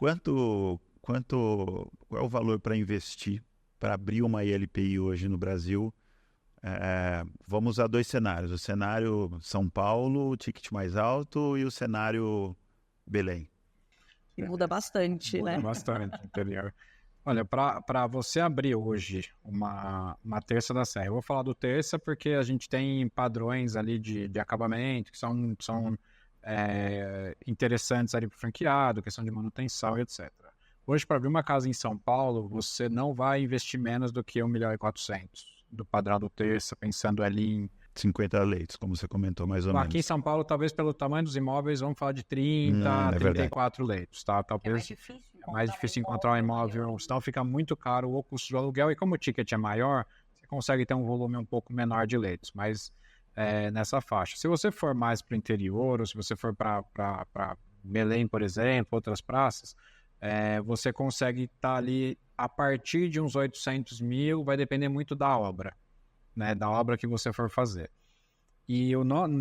Qual é o valor para investir, para abrir uma ILPI hoje no Brasil? Vamos usar 2 cenários. O cenário São Paulo, o ticket mais alto, e o cenário Belém. E muda bastante, né? Muda bastante, interior. Olha, para você abrir hoje uma Terça da Serra, eu vou falar do Terça porque a gente tem padrões ali de acabamento que são interessantes ali para o franqueado, questão de manutenção e etc. Hoje, para abrir uma casa em São Paulo, você não vai investir menos do que 1.400.000 do padrão do Terça, pensando ali em 50 leitos, como você comentou, mais ou menos. Aqui em São Paulo, talvez pelo tamanho dos imóveis, vamos falar de 30, 34 leitos, tá? Talvez é mais difícil encontrar um imóvel, senão fica muito caro o custo do aluguel, e como o ticket é maior, você consegue ter um volume um pouco menor de leitos, mas nessa faixa. Se você for mais para o interior, ou se você for para Belém, por exemplo, outras praças, você consegue estar ali a partir de uns 800.000, vai depender muito da obra, né, da obra que você for fazer. E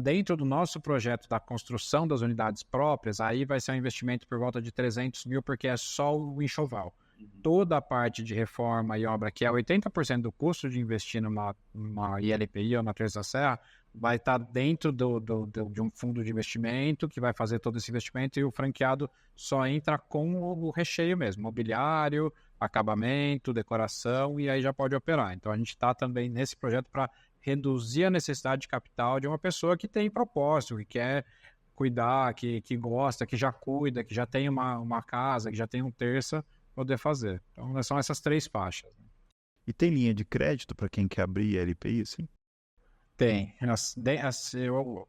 dentro do nosso projeto da construção das unidades próprias, aí vai ser um investimento por volta de 300.000, porque é só o enxoval. Toda a parte de reforma e obra, que é 80% do custo de investir numa ILPI ou na Terça Serra, vai estar dentro de um fundo de investimento que vai fazer todo esse investimento, e o franqueado só entra com o recheio mesmo, mobiliário, acabamento, decoração, e aí já pode operar. Então a gente está também nesse projeto para reduzir a necessidade de capital de uma pessoa que tem propósito, que quer cuidar, que gosta, que já cuida, que já tem uma casa, que já tem um Terça, poder fazer. Então são essas 3 faixas. E tem linha de crédito para quem quer abrir ILPI, sim? Tem.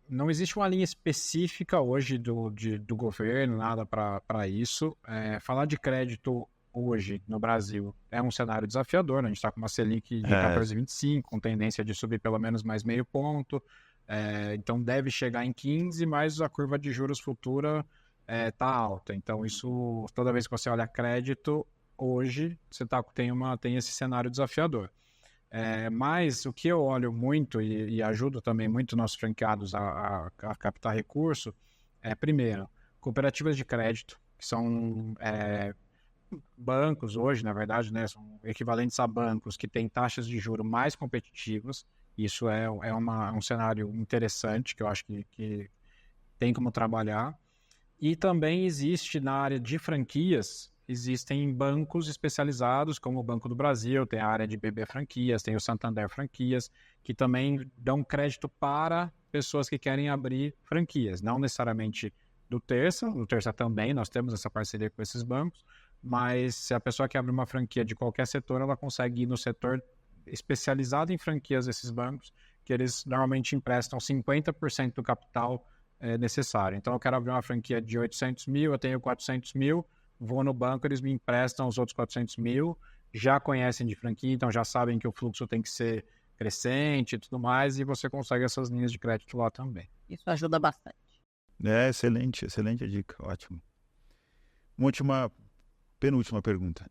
Não existe uma linha específica hoje do governo, nada para isso. Falar de crédito hoje no Brasil é um cenário desafiador, né? A gente está com uma Selic de 14,25, com tendência de subir pelo menos mais meio ponto. Então deve chegar em 15, mas a curva de juros futura está alta. Então isso, toda vez que você olha crédito, hoje você tem esse cenário desafiador. Mas o que eu olho muito e ajudo também muito nossos franqueados a captar recurso primeiro, cooperativas de crédito, que são bancos hoje, na verdade, né, são equivalentes a bancos que têm taxas de juros mais competitivas. Isso é um cenário interessante que eu acho que tem como trabalhar. E também existe na área de franquias, existem bancos especializados, como o Banco do Brasil, tem a área de BB Franquias, tem o Santander Franquias, que também dão crédito para pessoas que querem abrir franquias, não necessariamente do Terça, no Terça também nós temos essa parceria com esses bancos, mas se a pessoa quer abrir uma franquia de qualquer setor, ela consegue ir no setor especializado em franquias desses bancos, que eles normalmente emprestam 50% do capital necessário. Então eu quero abrir uma franquia de 800.000, eu tenho 400.000, vou no banco, eles me emprestam os outros 400.000, já conhecem de franquia, então já sabem que o fluxo tem que ser crescente e tudo mais, e você consegue essas linhas de crédito lá também. Isso ajuda bastante. Excelente a dica, ótimo. Penúltima pergunta.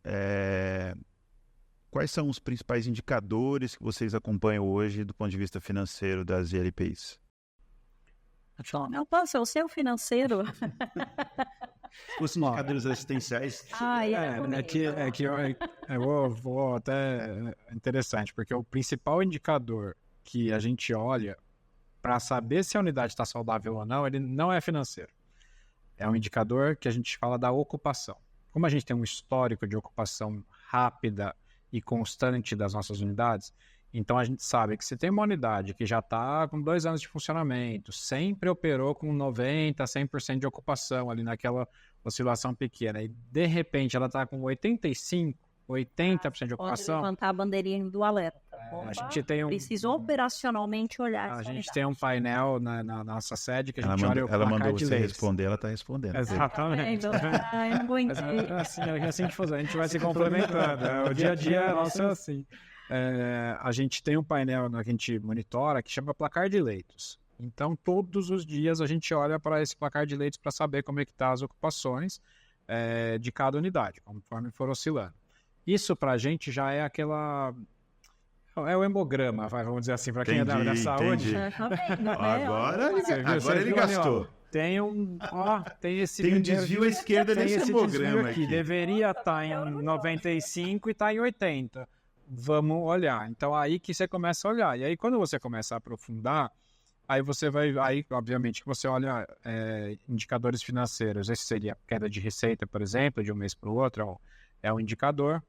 Quais são os principais indicadores que vocês acompanham hoje do ponto de vista financeiro das ILPIs? Não posso, eu sei o financeiro. Os indicadores assistenciais. Eu vou até interessante, porque o principal indicador que a gente olha para saber se a unidade está saudável ou não, ele não é financeiro. É um indicador que a gente fala da ocupação. Como a gente tem um histórico de ocupação rápida e constante das nossas unidades, então a gente sabe que se tem uma unidade que já está com 2 anos de funcionamento, sempre operou com 90%, 100% de ocupação ali naquela oscilação pequena, e de repente ela está com 85%, 80% de ocupação. Pode levantar a bandeirinha do alerta. A gente tem Preciso operacionalmente olhar. A gente tem um painel na nossa sede que a gente olha o ela placar mandou de você leitos. responder, ela está respondendo. Exatamente. Eu não aguentei. É assim que funciona, a gente vai se complementando. O dia a dia nosso é assim. A gente tem um painel que a gente monitora que chama placar de leitos. Então, todos os dias a gente olha para esse placar de leitos para saber como é que estão as ocupações de cada unidade, conforme for oscilando. Isso para a gente já é aquela... É o hemograma, vamos dizer assim, para quem é da área da saúde. Agora ele gastou. Tem esse Tem um desvio à esquerda tem nesse esse desvio hemograma aqui. aqui. Deveria estar em 95 e está em 80. Vamos olhar. Então, aí que você começa a olhar. E aí, quando você começa a aprofundar, aí você vai... Aí, obviamente, que você olha indicadores financeiros. Esse seria a queda de receita, por exemplo, de um mês para o outro. É um indicador.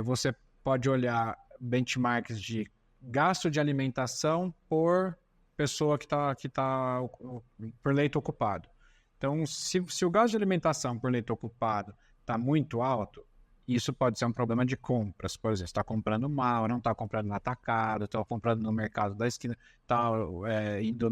Você pode olhar benchmarks de gasto de alimentação por pessoa que tá por leito ocupado. Então, se o gasto de alimentação por leito ocupado está muito alto, isso pode ser um problema de compras. Por exemplo, está comprando mal, não está comprando no atacado, está comprando no mercado da esquina, está indo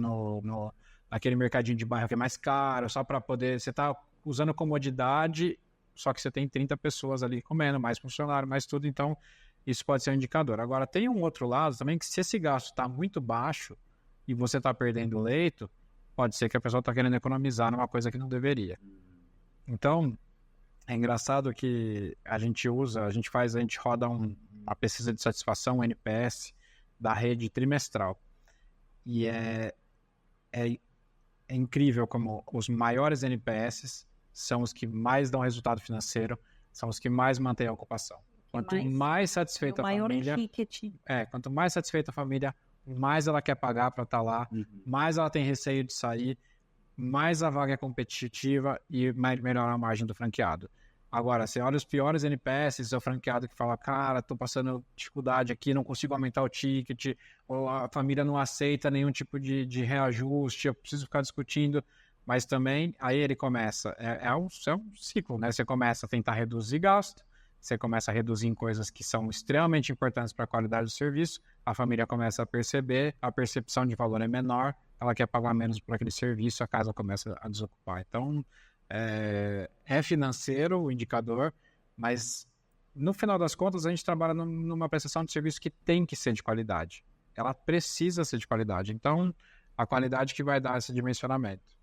naquele mercadinho de bairro que é mais caro, só para poder... Você está usando comodidade, só que você tem 30 pessoas ali comendo, mais funcionário, mais tudo, então isso pode ser um indicador. Agora, tem um outro lado também, que se esse gasto está muito baixo e você está perdendo leito, pode ser que a pessoa está querendo economizar numa coisa que não deveria. Então, é engraçado que a gente roda uma pesquisa de satisfação, um NPS, da rede trimestral. E é incrível como os maiores NPS são os que mais dão resultado financeiro, são os que mais mantêm a ocupação. Quanto mais satisfeita a família... quanto mais satisfeita a família, mais ela quer pagar para estar lá, mais ela tem receio de sair, mais a vaga é competitiva e melhor a margem do franqueado. Agora, você olha os piores NPS, seu franqueado que fala, cara, tô passando dificuldade aqui, não consigo aumentar o ticket, ou a família não aceita nenhum tipo de reajuste, eu preciso ficar discutindo, mas também, aí ele começa, é um ciclo, né? Você começa a tentar reduzir gasto, você começa a reduzir em coisas que são extremamente importantes para a qualidade do serviço, a família começa a perceber, a percepção de valor é menor, ela quer pagar menos por aquele serviço, a casa começa a desocupar. Então, é financeiro o indicador, mas no final das contas a gente trabalha numa prestação de serviço que tem que ser de qualidade. Ela precisa ser de qualidade. Então, a qualidade que vai dar esse dimensionamento.